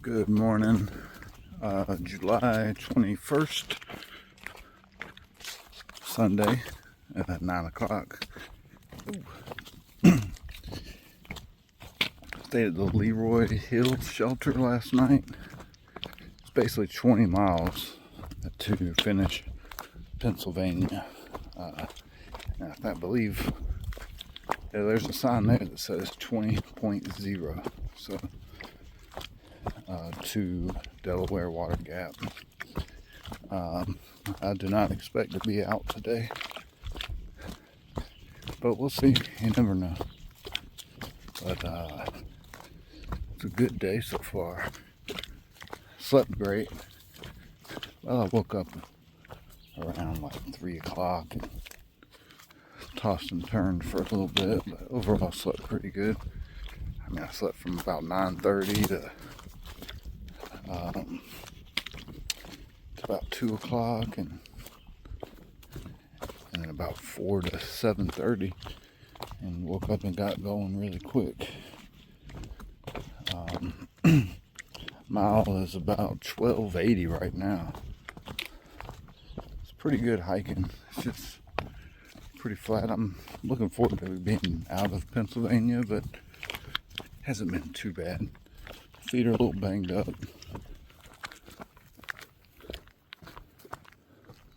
Good morning, July 21st, Sunday at 9 o'clock. Stayed at the Leroy Hills shelter last night. It's basically 20 miles to finish Pennsylvania. I believe there's a sign there that says 20.0. So to Delaware Water Gap. I do not expect to be out today, but we'll see. You never know. But it's a good day so far. Slept great. Well, I woke up around like 3 o'clock and tossed and turned for a little bit, but overall I slept pretty good. I mean, I slept from about 9:30 to about 2 o'clock, and then about 4 to 7:30, and woke up and got going really quick. Mile is about 1280 right now. It's pretty good hiking. It's just pretty flat. I'm looking forward to being out of Pennsylvania, but it hasn't been too bad. Feet are a little banged up,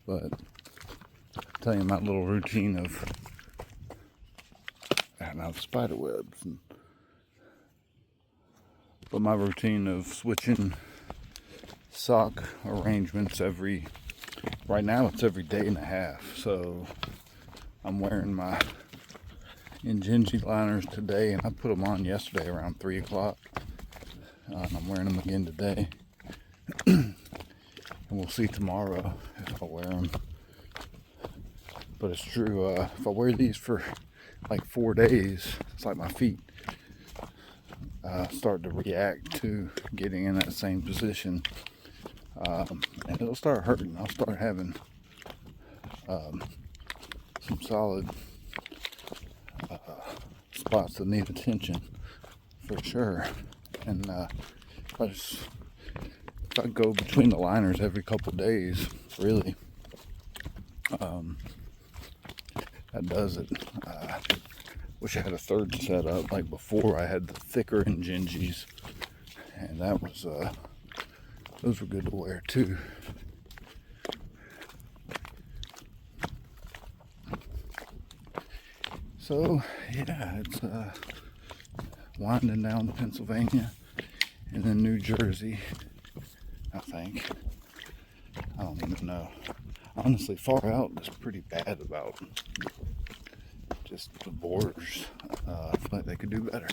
but I'll tell you my little routine of spider webs, but my routine of switching sock arrangements right now it's every day and a half. So I'm wearing my Injinji liners today, and I put them on yesterday around 3 o'clock. I'm wearing them again today. And we'll see tomorrow if I wear them. But it's true, if I wear these for like 4 days, it's like my feet start to react to getting in that same position. And it'll start hurting. I'll start having some solid spots that need attention for sure. And if I go between the liners every couple days, really, that does it. Wish I had a third setup like before. I had the thicker Injinjis, and that was those were good to wear too. So yeah, it's winding down to Pennsylvania and then New Jersey, I think. I don't even know. Honestly, far out is pretty bad about just the borders. I feel like they could do better.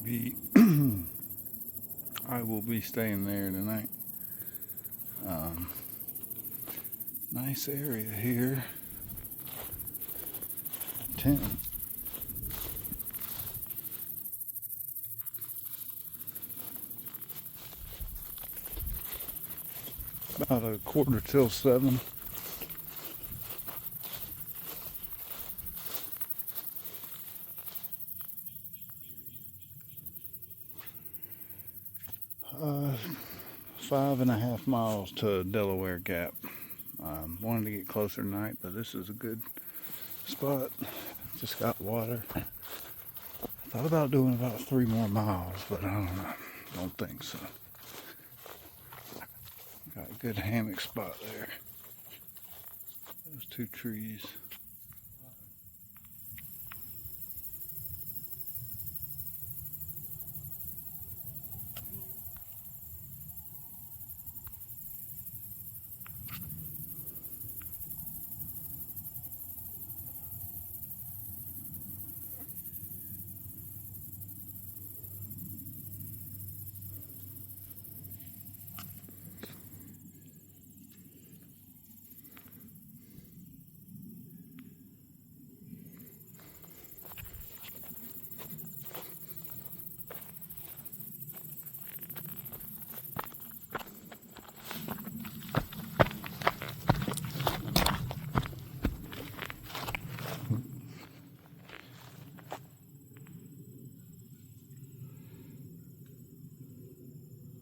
be I will be staying there tonight. Nice area here. Tent. About a quarter till 7. Uh, 5.5 miles to Delaware Gap. Wanted to get closer tonight, but this is a good spot. Just got water. Thought about doing about 3 more miles, but I don't know. Don't think so. Got a good hammock spot there. Those 2 trees.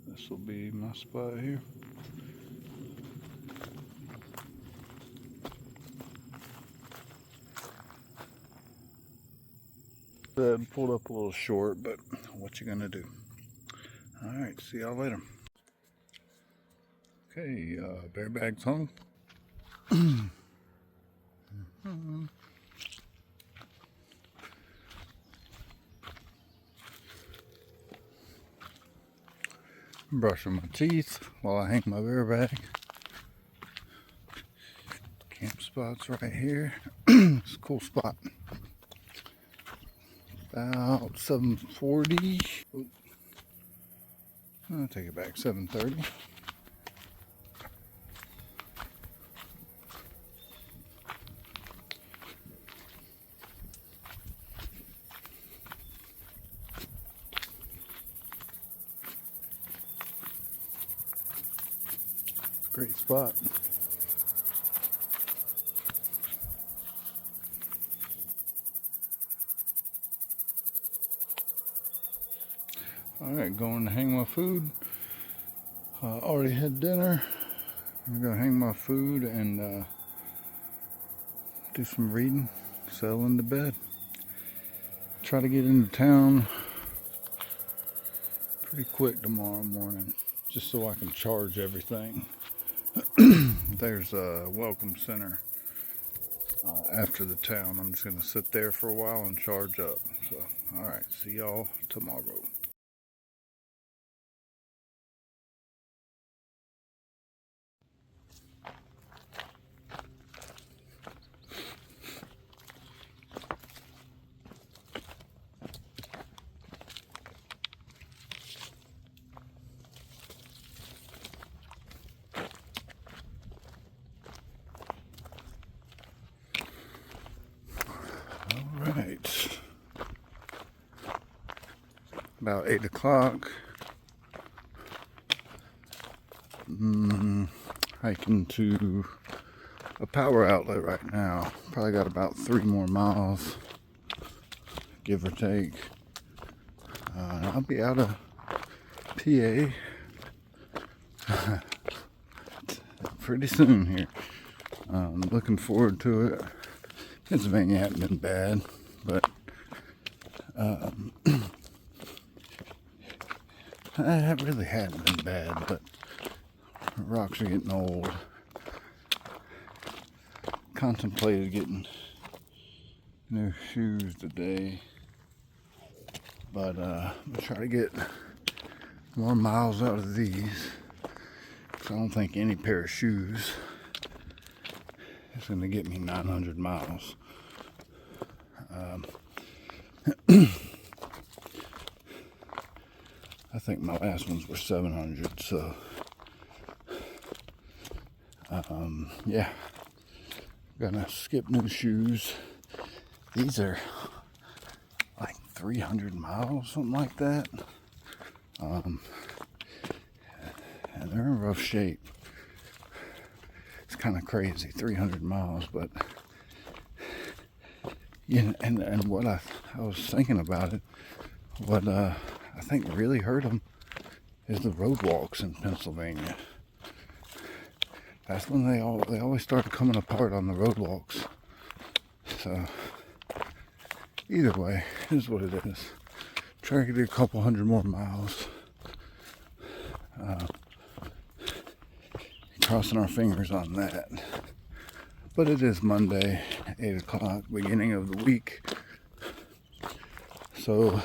This will be my spot here. Pulled up a little short, but what you gonna do? Alright, see y'all later. Okay, bear bag's home. Brushing my teeth while I hang my bear bag. Camp spot's right here. It's a cool spot. About 7:40. I'll take it back, 7:30. Great spot. Alright, going to hang my food. Already had dinner. I'm gonna hang my food and do some reading, settle into bed. Try to get into town pretty quick tomorrow morning, just so I can charge everything. There's a welcome center after the town. I'm just gonna sit there for a while and charge up. So, alright, see y'all tomorrow. Alright, about 8 o'clock. Hiking to a power outlet right now. Probably got about 3 more miles, give or take. I'll be out of PA pretty soon here. Looking forward to it. Pennsylvania hasn't been bad, but it really hadn't been bad, but rocks are getting old. Contemplated getting new shoes today, but I'm gonna try to get more miles out of these, because I don't think any pair of shoes is gonna get me 900 miles. think my last ones were 700. So, yeah, gonna skip new shoes. These are like 300 miles, something like that. And they're in rough shape. It's kind of crazy, 300 miles, but yeah, and what I was thinking about it, what I think really hurt them is the road walks in Pennsylvania. That's when they always started coming apart on the road walks. So either way, here's what it is. Try to do a couple hundred more miles. Crossing our fingers on that. But it is Monday, 8 o'clock, beginning of the week. So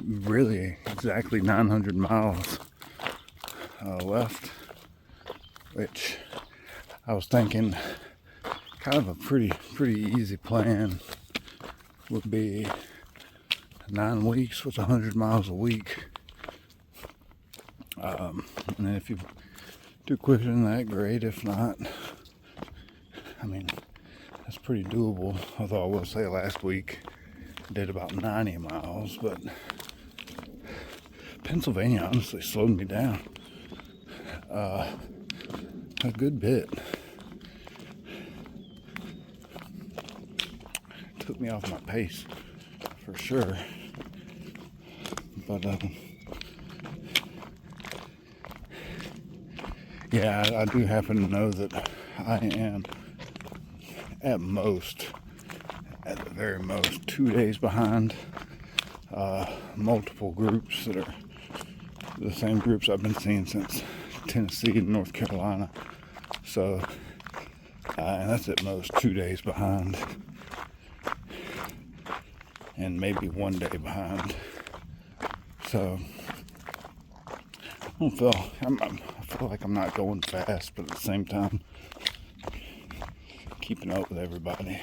really exactly 900 miles left, which I was thinking kind of a pretty easy plan would be 9 weeks with 100 miles a week. And then if you do quicker than that, great. If not, I mean, that's pretty doable. Although I will say last week I did about 90 miles, but Pennsylvania honestly slowed me down a good bit. Took me off my pace for sure. But yeah, I do happen to know that I am at the very most, 2 days behind multiple groups that are the same groups I've been seeing since Tennessee and North Carolina. So, and that's at most 2 days behind, and maybe 1 day behind. So, I feel like I'm not going fast, but at the same time, keeping up with everybody.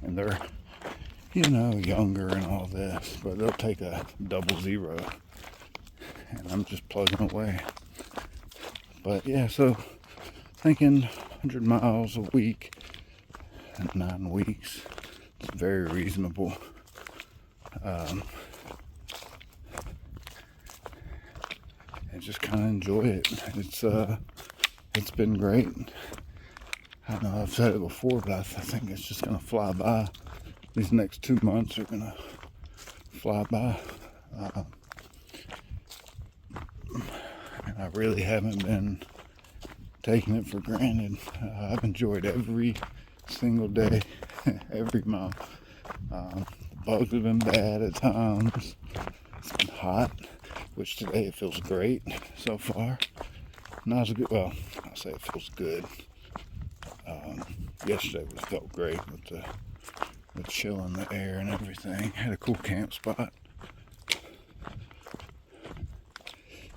And they're, younger and all this, but they'll take a 00, and I'm just plugging away. But yeah, so thinking 100 miles a week in 9 weeks, it's very reasonable. And just kind of enjoy it. It's been great. I know I've said it before, but I think it's just gonna fly by. These next 2 months are gonna fly by. And I really haven't been taking it for granted. I've enjoyed every single day, every mile. The bugs have been bad at times. It's been hot, which today it feels great so far. Not as good. Well, I'll say it feels good. Yesterday felt great with the chill in the air and everything. Had a cool camp spot.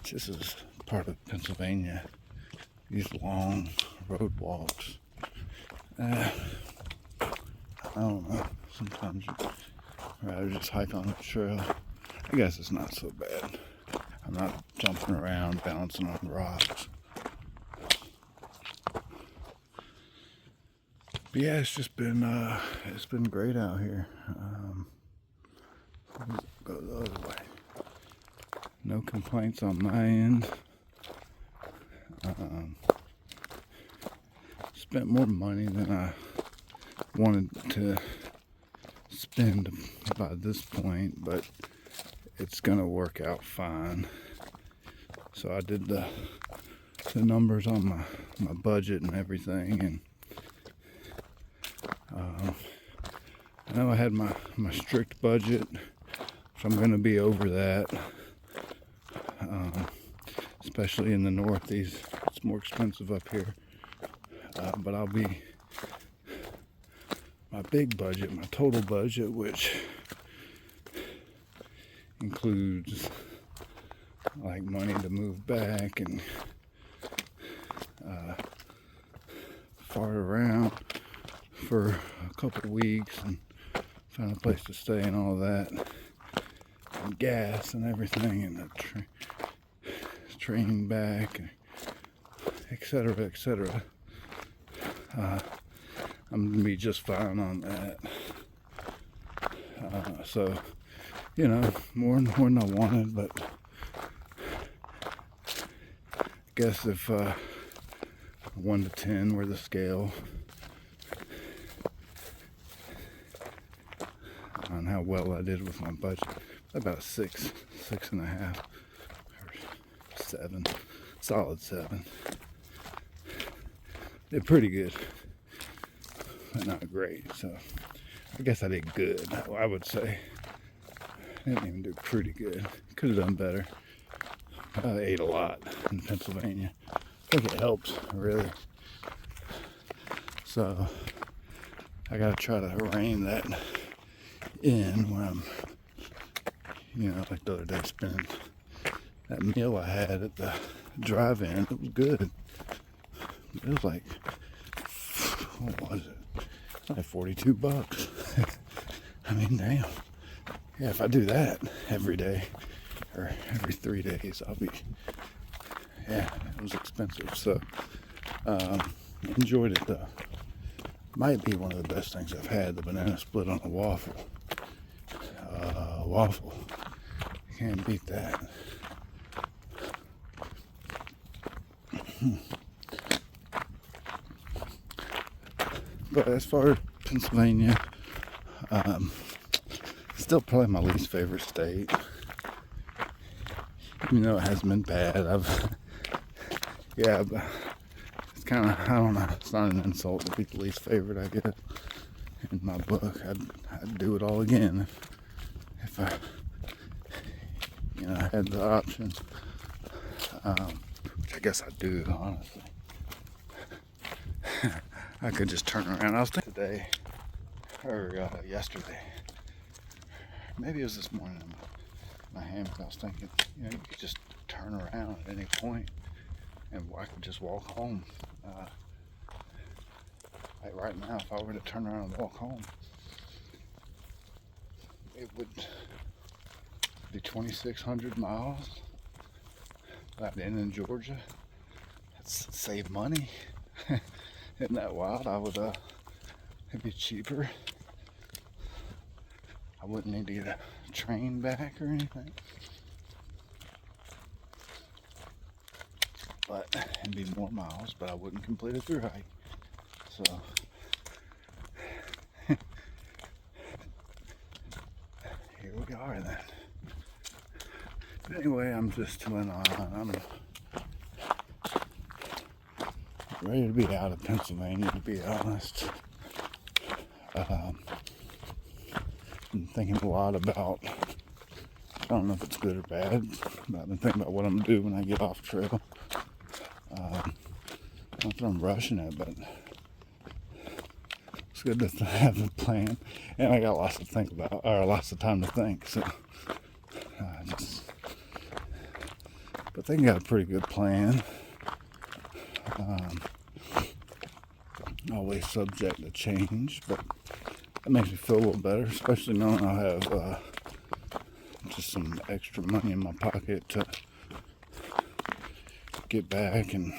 This is part of Pennsylvania. These long road walks. I don't know. Sometimes you'd rather just hike on the trail. I guess it's not so bad. I'm not jumping around, bouncing on rocks. But yeah, it's been great out here. Go the other way. No complaints on my end. Spent more money than I wanted to spend by this point, but it's gonna work out fine. So I did the numbers on my budget and everything, and I know I had my strict budget, so I'm gonna be over that. Especially in the Northeast, it's more expensive up here. But I'll be my big budget, my total budget, which includes like money to move back and fart around for a couple of weeks and find a place to stay and all that, and gas and everything, and the train back, etc., etc. I'm gonna be just fine on that. So, you know, more than I wanted, but I guess if 1 to 10 were the scale on how well I did with my budget, about a 6.5, or 7, solid 7. Did pretty good, but not great. So I guess I did good, I would say. I didn't even do pretty good. Could have done better. I ate a lot in Pennsylvania. I think it helps, really. So I gotta try to rein that in when I'm, you know, like the other day, spending that meal I had at the drive-in. It was good. It was like, what was it? Like $42. I mean, damn. Yeah, if I do that every day or every 3 days, I'll be, yeah, it was expensive. So, enjoyed it though. Might be one of the best things I've had, the banana split on a waffle. Waffle. Can't beat that. But as far as Pennsylvania, still probably my least favorite state. Even though it hasn't been bad, yeah, but it's kind of, I don't know, it's not an insult to be the least favorite, I guess. In my book, I'd do it all again if I, you know, had the option. Which I guess I do, honestly. I could just turn around. I was thinking today, or yesterday, maybe it was this morning in my hammock. I was thinking, you know, you could just turn around at any point and I could just walk home. Like right now, if I were to turn around and walk home, it would be 2,600 miles. That in Georgia. That's save money. Isn't that wild? I would, it'd be cheaper. I wouldn't need to get a train back or anything. But it'd be more miles, but I wouldn't complete a through hike. So here we are then. But anyway, I'm just chilling on. I'm ready to be out of Pennsylvania, to be honest. I'm thinking a lot about, I don't know if it's good or bad, but I've been thinking about what I'm going to do when I get off trail. Not that I'm rushing it, but it's good to have a plan. And I got lots to think about, or lots of time to think, so but they got a pretty good plan. Always subject to change, but that makes me feel a little better, especially knowing I'll have just some extra money in my pocket to get back and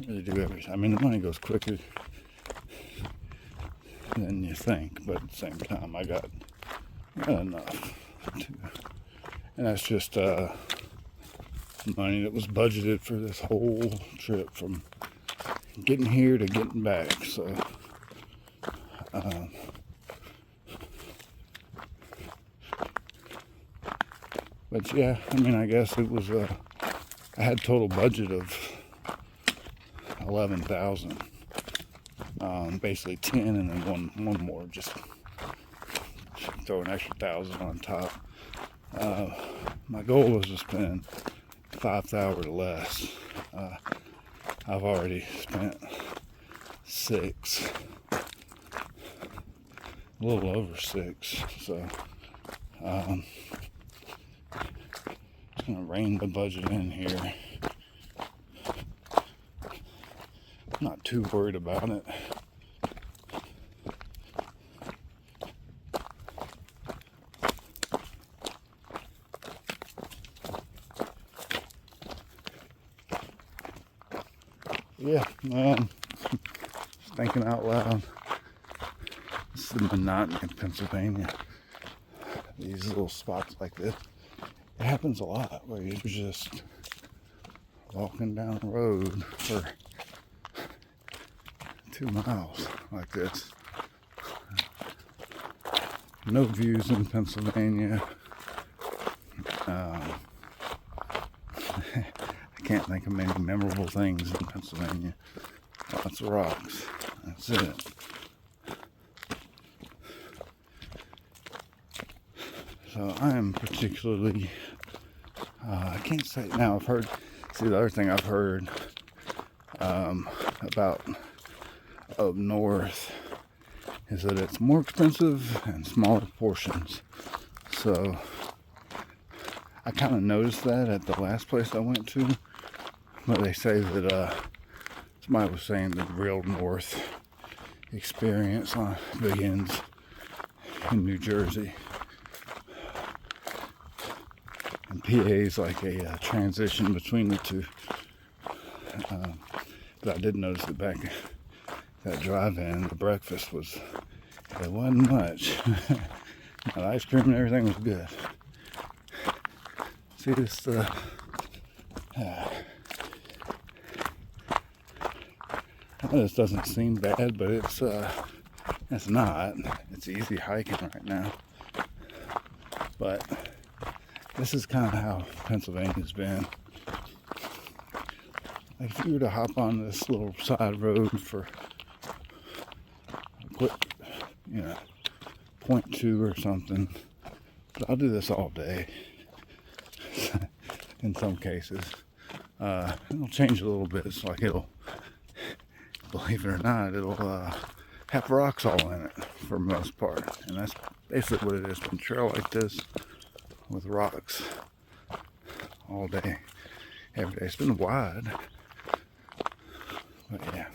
really do everything. I mean, the money goes quicker than you think, but at the same time, I got enough to, and that's just money that was budgeted for this whole trip from getting here to getting back. So but yeah, I mean, I guess it was I had total budget of 11,000, basically 10 and then one more, just throw an extra 1,000 on top. My goal was to spend 5,000 or less. I've already spent 6, a little over 6, so just gonna rein the budget in here. Not too worried about it. Um, thinking out loud. This is the monotony of Pennsylvania. These little spots like this. It happens a lot where you're just walking down the road for 2 miles like this. No views in Pennsylvania. I can't think of many memorable things in Pennsylvania. Lots of rocks. That's it. So I am particularly, I can't say now. I've heard, see, the other thing I've heard about up north is that it's more expensive and smaller portions. So I kind of noticed that at the last place I went to, but they say that somebody was saying the real north experience begins in New Jersey. And PA is like a transition between the two. But I did notice that back that drive-in, the breakfast was, it wasn't much. The ice cream and everything was good. See this, I know this doesn't seem bad, but it's not. It's easy hiking right now. But this is kind of how Pennsylvania's been. Like if you were to hop on this little side road for a quick, 0.2 or something, but I'll do this all day. In some cases, it'll change a little bit. It's like it'll, believe it or not, it'll have rocks all in it for the most part, and that's basically what it is. Been a trail like this with rocks all day, every day. It's been wide, but yeah.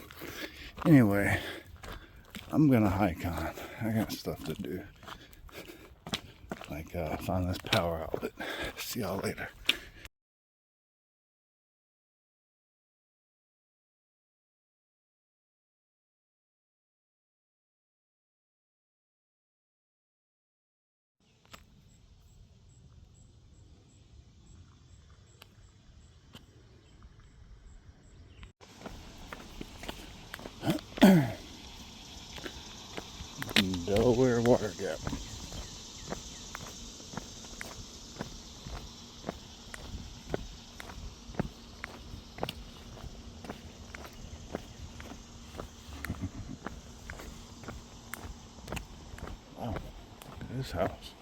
Anyway, I'm gonna hike on. I got stuff to do, like find this power outlet. See y'all later. Delaware Water Gap. Wow, look at this house.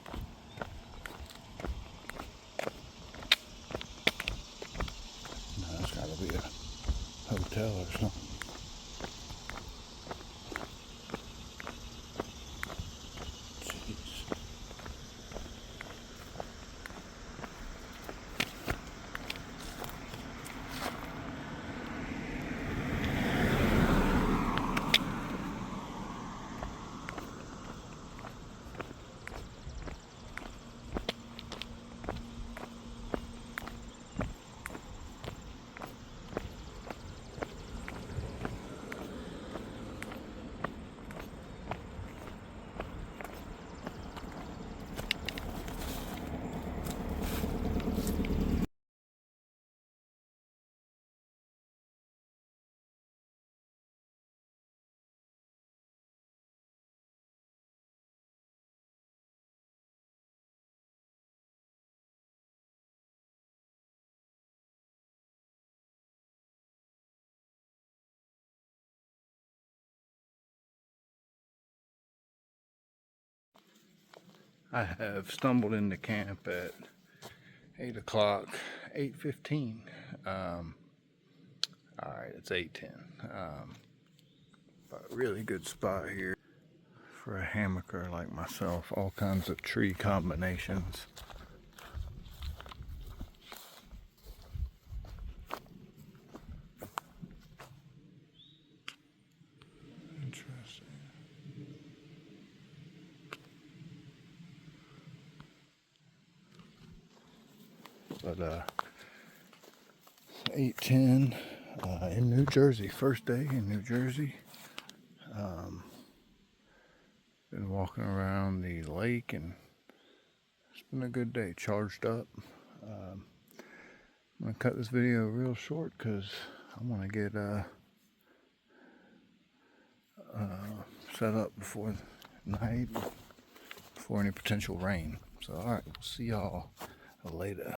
No, it's gotta be a hotel or something. I have stumbled into camp at 8 o'clock, 8:15. Alright, it's 8:10. But really good spot here for a hammocker like myself. All kinds of tree combinations. Interesting. But 8:10. in New Jersey. First day in New Jersey. Been walking around the lake and it's been a good day. Charged up. I'm going to cut this video real short because I want to get set up before night, before any potential rain. So, alright, we'll see y'all later.